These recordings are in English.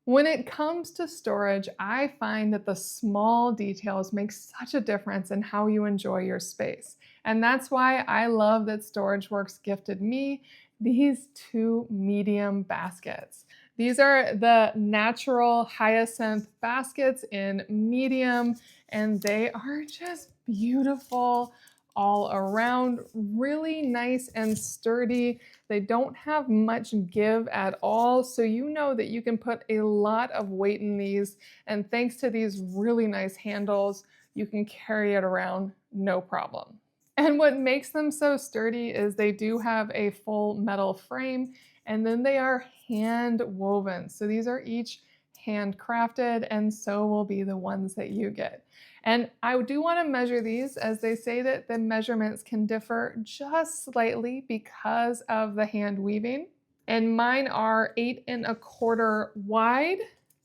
When it comes to storage, I find that the small details make such a difference in how you enjoy your space. And that's why I love that StorageWorks gifted me these two medium baskets. These are the natural hyacinth baskets in medium, and they are just beautiful all around, really nice and sturdy. They don't have much give at all, so you know that you can put a lot of weight in these, and thanks to these really nice handles, you can carry it around no problem. And what makes them so sturdy is they do have a full metal frame, and then they are hand woven. So these are each handcrafted, and so will be the ones that you get. And I do want to measure these, as they say that the measurements can differ just slightly because of the hand weaving. And mine are 8¼ wide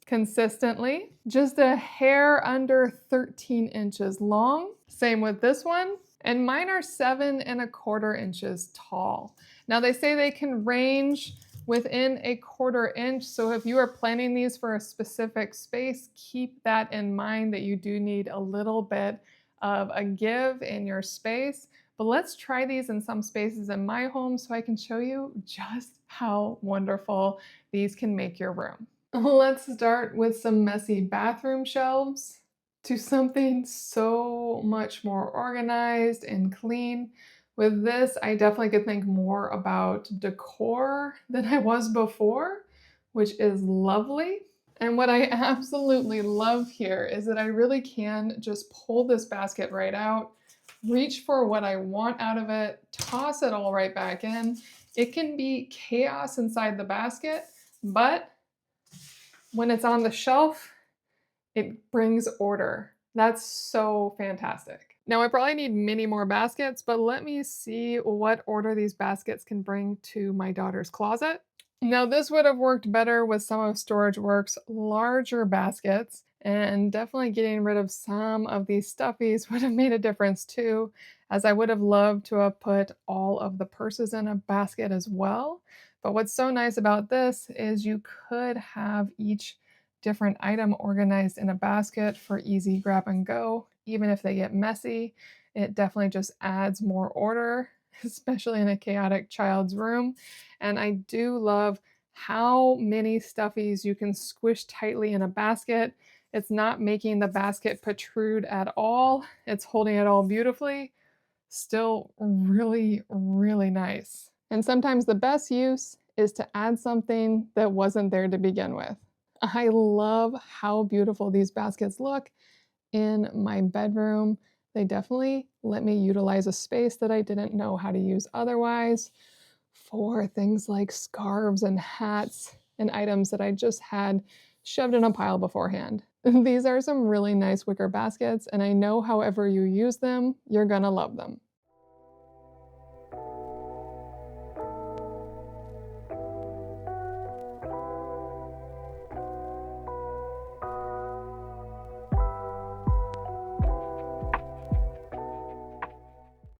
consistently, just a hair under 13 inches long. Same with this one. And mine are 7¼ inches tall. Now they say they can range within a 1/4 inch. So if you are planning these for a specific space, keep that in mind that you do need a little bit of a give in your space. But let's try these in some spaces in my home so I can show you just how wonderful these can make your room. Let's start with some messy bathroom shelves to something so much more organized and clean. With this, I definitely could think more about decor than I was before, which is lovely. And what I absolutely love here is that I really can just pull this basket right out, reach for what I want out of it, toss it all right back in. It can be chaos inside the basket, but when it's on the shelf, it brings order. That's so fantastic. Now I probably need many more baskets, but let me see what order these baskets can bring to my daughter's closet. Now this would have worked better with some of StorageWorks' larger baskets, and definitely getting rid of some of these stuffies would have made a difference too, as I would have loved to have put all of the purses in a basket as well. But what's so nice about this is you could have each different item organized in a basket for easy grab and go. Even if they get messy, it definitely just adds more order, especially in a chaotic child's room. And I do love how many stuffies you can squish tightly in a basket. It's not making the basket protrude at all. It's holding it all beautifully. Still really, really nice. And sometimes the best use is to add something that wasn't there to begin with. I love how beautiful these baskets look in my bedroom. They definitely let me utilize a space that I didn't know how to use otherwise for things like scarves and hats and items that I just had shoved in a pile beforehand. These are some really nice wicker baskets, and I know however you use them, you're gonna love them.